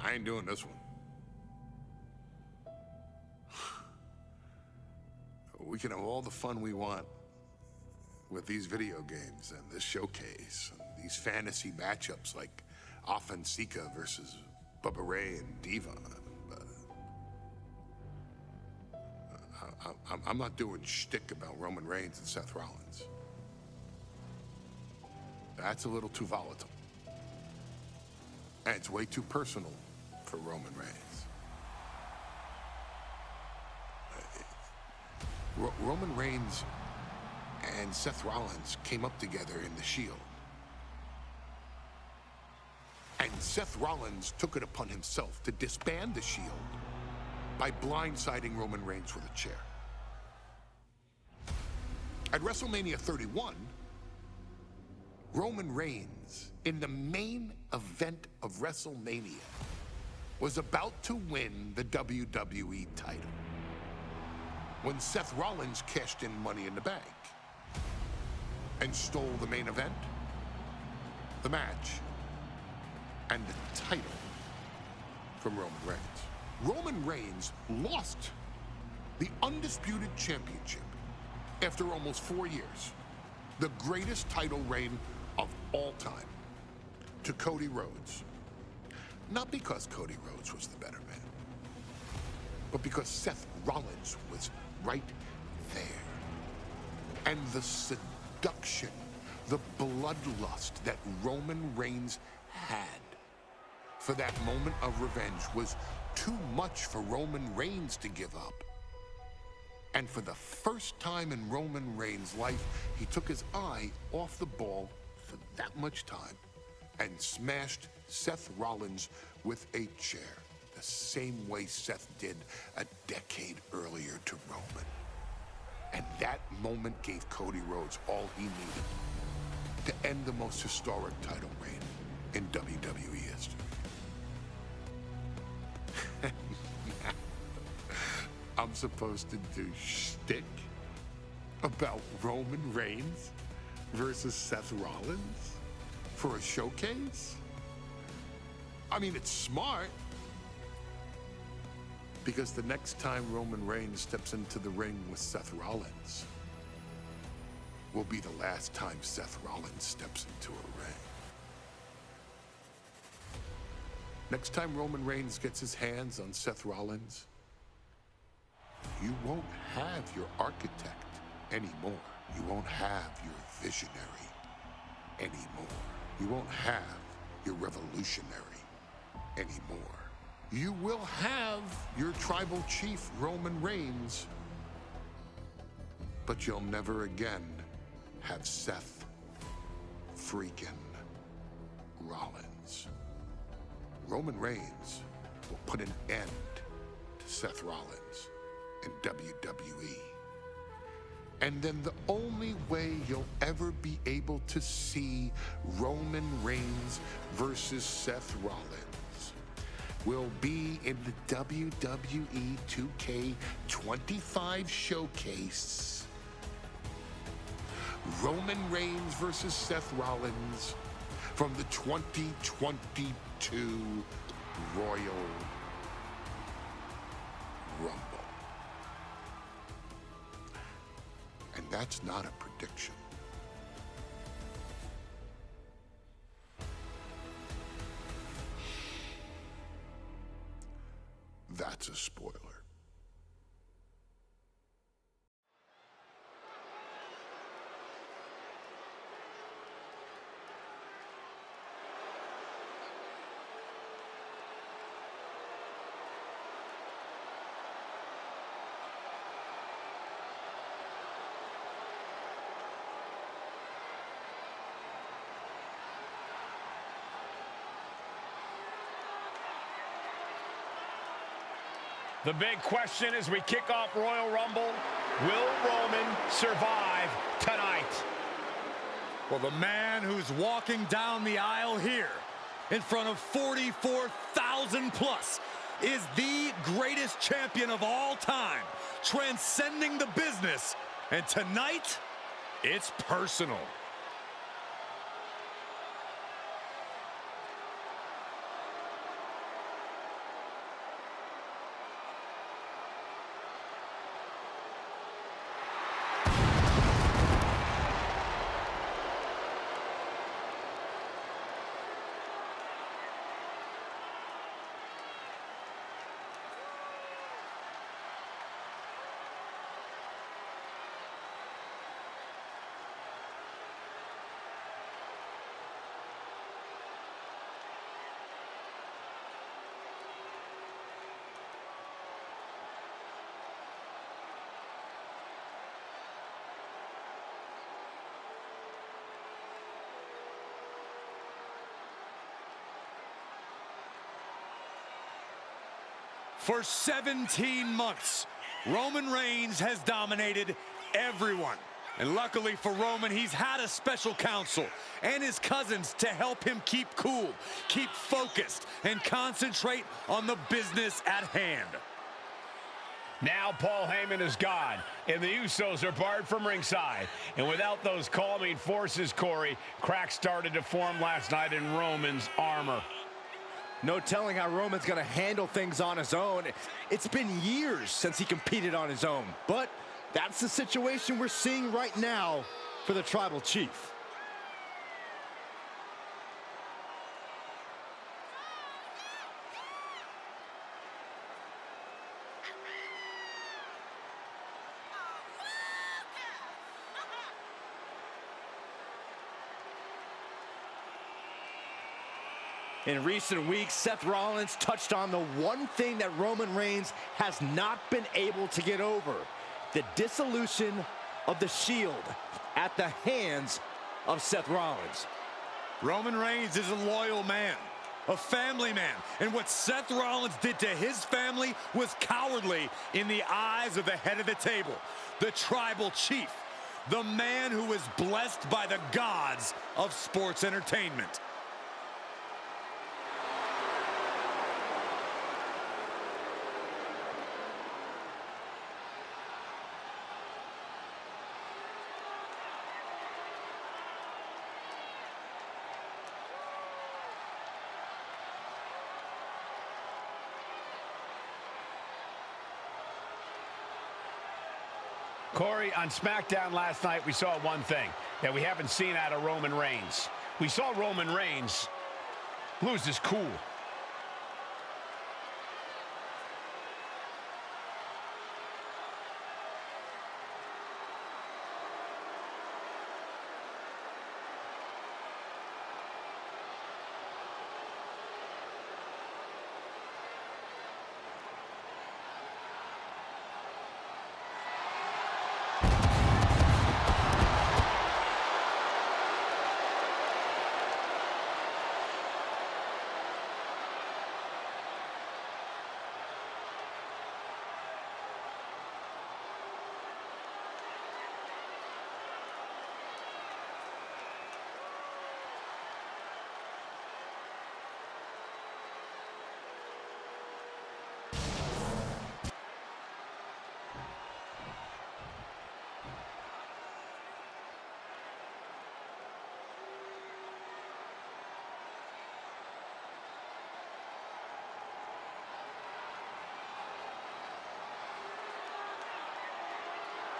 I ain't doing this one. We can have all the fun we want with these video games and this showcase and these fantasy matchups like Offensica versus Bubba Ray and Diva. I'm not doing shtick about Roman Reigns and Seth Rollins. That's a little too volatile. And it's way too personal for Roman Reigns. Roman Reigns and Seth Rollins came up together in the Shield. And Seth Rollins took it upon himself to disband the Shield by blindsiding Roman Reigns with a chair. At WrestleMania 31, Roman Reigns, in the main event of WrestleMania, was about to win the WWE title when Seth Rollins cashed in Money in the Bank and stole the main event, the match, and the title from Roman Reigns. Roman Reigns lost the undisputed championship after almost 4 years, the greatest title reign of all time, to Cody Rhodes. Not because Cody Rhodes was the better man, but because Seth Rollins was right there. And the seduction, the bloodlust that Roman Reigns had for that moment of revenge was too much for Roman Reigns to give up. And for the first time in Roman Reigns' life, he took his eye off the ball for that much time and smashed Seth Rollins with a chair, the same way Seth did a decade earlier to Roman. And that moment gave Cody Rhodes all he needed to end the most historic title reign in WWE history. I'm supposed to do shtick about Roman Reigns versus Seth Rollins for a showcase? I mean, it's smart, because the next time Roman Reigns steps into the ring with Seth Rollins will be the last time Seth Rollins steps into a ring. Next time Roman Reigns gets his hands on Seth Rollins, you won't have your architect anymore. You won't have your visionary anymore. You won't have your revolutionary anymore. You will have your tribal chief, Roman Reigns, but you'll never again have Seth freaking Rollins. Roman Reigns will put an end to Seth Rollins in WWE. And then the only way you'll ever be able to see Roman Reigns versus Seth Rollins will be in the WWE 2K25 showcase. Roman Reigns versus Seth Rollins from the 2022 Royal Rumble. And that's not a prediction. That's a spoiler. The big question as we kick off Royal Rumble, will Roman survive tonight? Well, the man who's walking down the aisle here in front of 44,000 plus is the greatest champion of all time, transcending the business. And tonight, it's personal. For 17 months, Roman Reigns has dominated everyone. And luckily for Roman, he's had a special counsel and his cousins to help him keep cool, keep focused, and concentrate on the business at hand. Now Paul Heyman is gone, and the Usos are barred from ringside. And without those calming forces, Corey, cracks started to form last night in Roman's armor. No telling how Roman's going to handle things on his own. It's been years since he competed on his own, but that's the situation we're seeing right now for the Tribal Chief. In recent weeks, Seth Rollins touched on the one thing that Roman Reigns has not been able to get over: the dissolution of the Shield at the hands of Seth Rollins. Roman Reigns is a loyal man, a family man, and what Seth Rollins did to his family was cowardly in the eyes of the head of the table, the Tribal Chief, the man who is blessed by the gods of sports entertainment. Corey, on SmackDown last night, we saw one thing that we haven't seen out of Roman Reigns. We saw Roman Reigns lose his cool.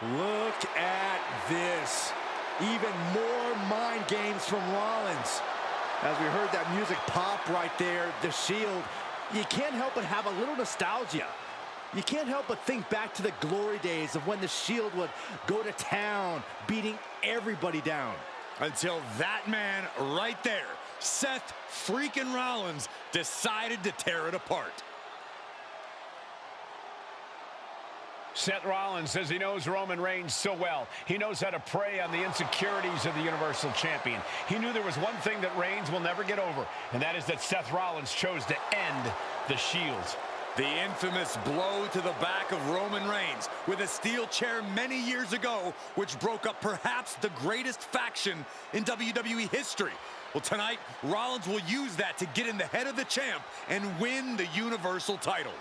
Look at this. Even more mind games from Rollins. As we heard that music pop right there, the Shield, you can't help but have a little nostalgia. You can't help but think back to the glory days of when the Shield would go to town, beating everybody down. Until that man right there, Seth freaking Rollins, decided to tear it apart. Seth Rollins says he knows Roman Reigns so well. He knows how to prey on the insecurities of the Universal Champion. He knew there was one thing that Reigns will never get over, and that is that Seth Rollins chose to end the Shield. The infamous blow to the back of Roman Reigns with a steel chair many years ago, which broke up perhaps the greatest faction in WWE history. Well, tonight, Rollins will use that to get in the head of the champ and win the Universal title.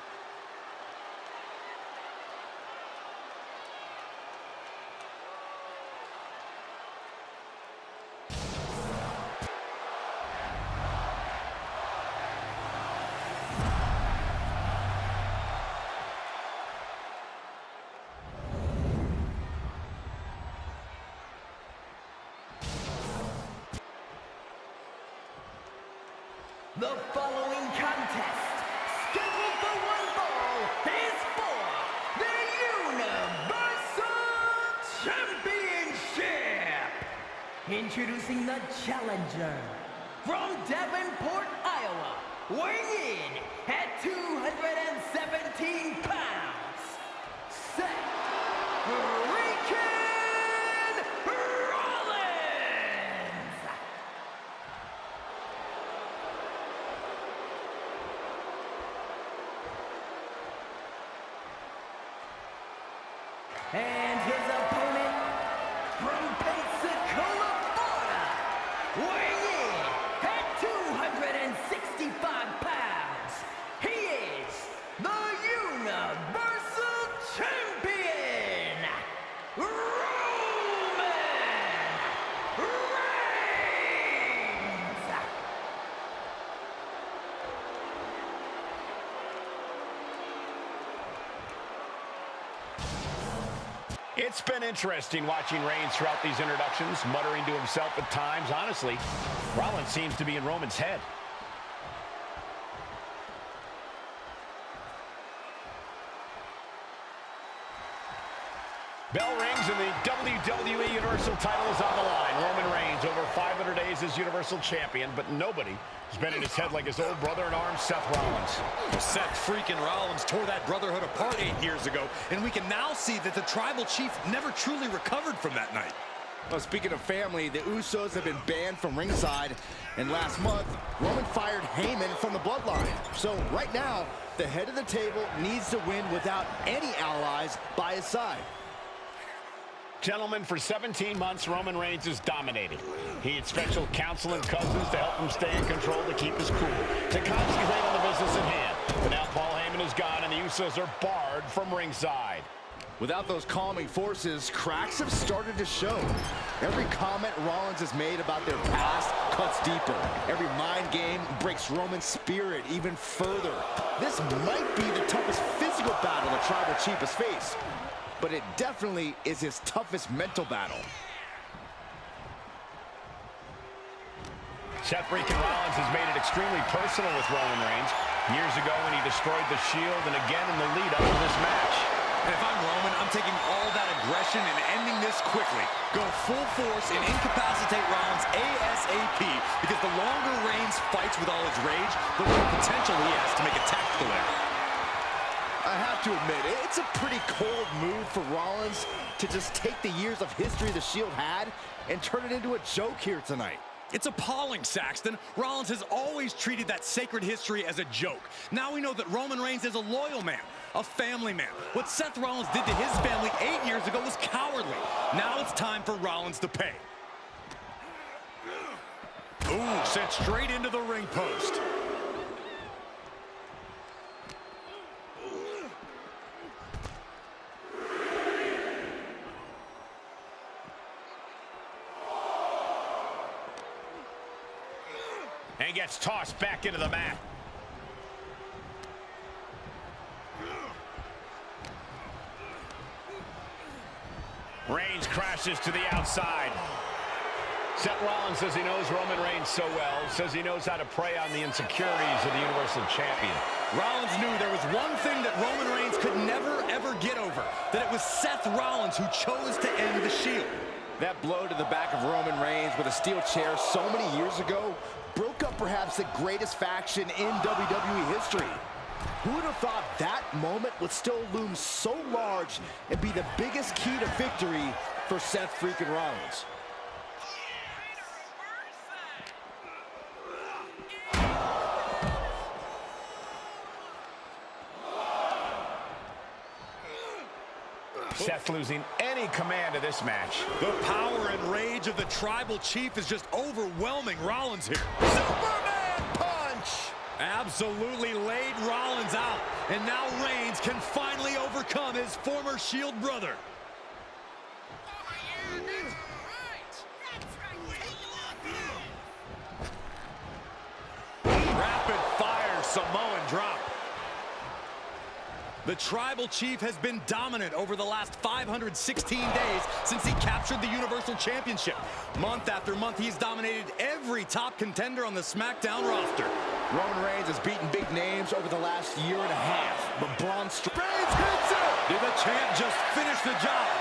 The following contest, scheduled for one fall, is for the Universal Championship. Introducing the challenger from Davenport, Iowa, weighing in at 217 pounds, Seth freaking Rollins. And his opponent from Pensacola, Florida, weighing in at 265 pounds, he is the Universal Champion, Roman Reigns! It's been interesting watching Reigns throughout these introductions, muttering to himself at times. Honestly, Rollins seems to be in Roman's head. Bell rings and the WWE Universal title is on the line. Roman Reigns over 500 days as Universal Champion, but nobody has been in his head like his old brother-in-arms, Seth Rollins. Well, Seth freaking Rollins tore that brotherhood apart 8 years ago, and we can now see that the Tribal Chief never truly recovered from that night. Well, speaking of family, the Usos have been banned from ringside, and last month, Roman fired Heyman from the Bloodline. So right now, the head of the table needs to win without any allies by his side. Gentlemen, for 17 months, Roman Reigns has dominated. He had special counsel and cousins to help him stay in control, to keep his cool, to concentrate on the business at hand. But now Paul Heyman is gone, and the Usos are barred from ringside. Without those calming forces, cracks have started to show. Every comment Rollins has made about their past cuts deeper. Every mind game breaks Roman's spirit even further. This might be the toughest physical battle the Tribal Chief has faced, but it definitely is his toughest mental battle. Seth freaking Rollins has made it extremely personal with Roman Reigns. Years ago when he destroyed the Shield, and again in the lead up to this match. And if I'm Roman, I'm taking all that aggression and ending this quickly. Go full force and incapacitate Rollins ASAP, because the longer Reigns fights with all his rage, the more potential he has to make a tactical error. I have to admit, it's a pretty cold move for Rollins to just take the years of history the Shield had and turn it into a joke here tonight. It's appalling, Saxton. Rollins has always treated that sacred history as a joke. Now we know that Roman Reigns is a loyal man, a family man. What Seth Rollins did to his family 8 years ago was cowardly. Now it's time for Rollins to pay. Ooh, sent straight into the ring post. And gets tossed back into the mat. Reigns crashes to the outside. Seth Rollins says he knows Roman Reigns so well, says he knows how to prey on the insecurities of the Universal Champion. Rollins knew there was one thing that Roman Reigns could never, ever get over, that it was Seth Rollins who chose to end the Shield. That blow to the back of Roman Reigns with a steel chair so many years ago broke up perhaps the greatest faction in WWE history. Who would have thought that moment would still loom so large and be the biggest key to victory for Seth freaking Rollins? Seth losing any command of this match. The power and rage of the Tribal Chief is just overwhelming Rollins here. Superman punch! Absolutely laid Rollins out. And now Reigns can finally overcome his former Shield brother. Oh, yeah, that's right. That's right. Rapid fire Samoan drop. The Tribal Chief has been dominant over the last 516 days since he captured the Universal Championship. Month after month, he's dominated every top contender on the SmackDown roster. Roman Reigns has beaten big names over the last year and a half, but Braun Reigns hits it! Did the champ just finish the job?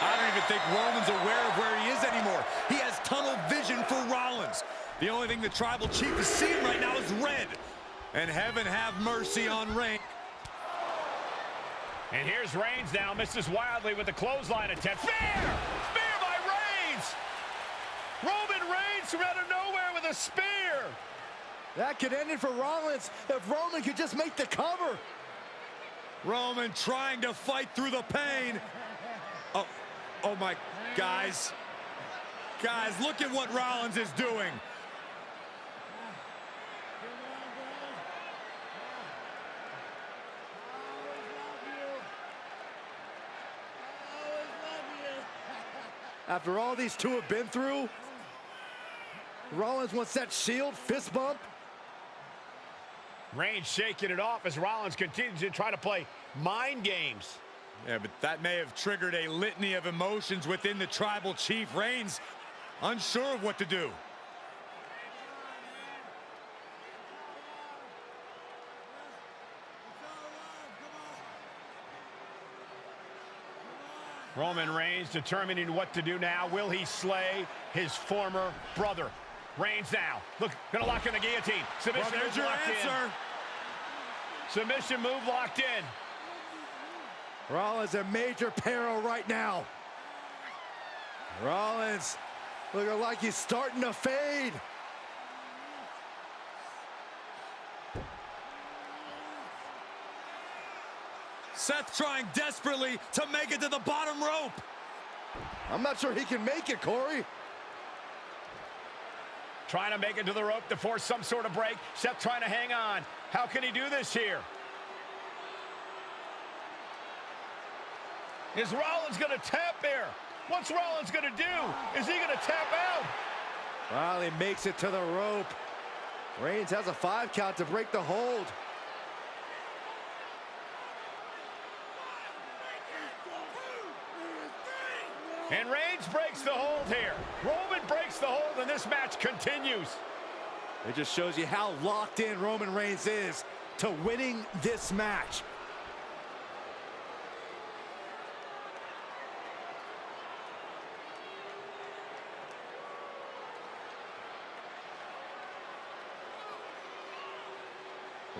I don't even think Roman's aware of where he is anymore. He has tunnel vision for Rollins. The only thing the Tribal Chief is seeing right now is red. And heaven have mercy on Reigns. And here's Reigns now, misses wildly with the clothesline attempt. Spear! Spear by Reigns! Roman Reigns from out of nowhere with a spear! That could end it for Rollins if Roman could just make the cover. Roman trying to fight through the pain. Oh my, guys. Guys, look at what Rollins is doing. After all these two have been through, Rollins wants that Shield fist bump. Reigns shaking it off as Rollins continues to try to play mind games. Yeah, but that may have triggered a litany of emotions within the Tribal Chief. Reigns unsure of what to do. Roman Reigns determining what to do now. Will he slay his former brother? Reigns now. Look, gonna lock in the guillotine. Submission Well, there's move your locked answer. in. Submission move locked in. Rollins in major peril right now. Rollins looking like he's starting to fade. Seth trying desperately to make it to the bottom rope. I'm not sure he can make it, Corey. Trying to make it to the rope to force some sort of break. Seth trying to hang on. How can he do this here? Is Rollins going to tap here? What's Rollins going to do? Is he going to tap out? Well, he makes it to the rope. Reigns has a 5 count to break the hold. And Reigns breaks the hold here. Roman breaks the hold, and this match continues. It just shows you how locked in Roman Reigns is to winning this match.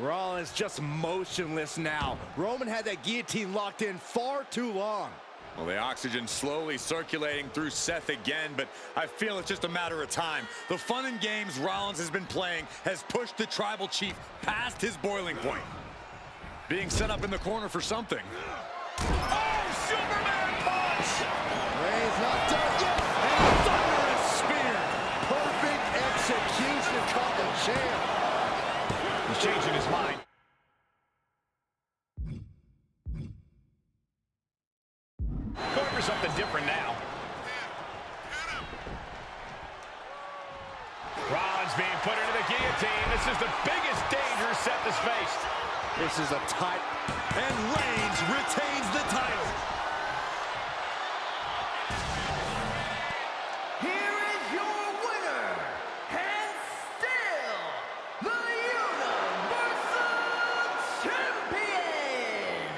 Rollins just motionless now. Roman had that guillotine locked in far too long. Well, the oxygen slowly circulating through Seth again, but I feel it's just a matter of time. The fun and games Rollins has been playing has pushed the Tribal Chief past his boiling point. Being set up in the corner for something. Oh, Superman punch! Reigns not done yet. And a thunderous spear. Perfect execution caught the champ. He's changing his mind. Going for something different now. Rollins being put into the guillotine. This is the biggest danger Seth has faced. This is a tight. And Reigns retains the title. Here is your winner, and still the Universal Champion,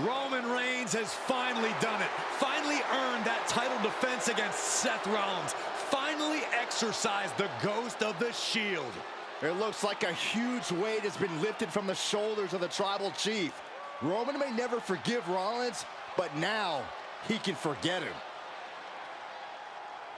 Roman Reigns has finally done it. Finally earned that title defense against Seth Rollins. Finally exercised the ghost of the Shield. It looks like a huge weight has been lifted from the shoulders of the Tribal Chief. Roman may never forgive Rollins, but now he can forget him.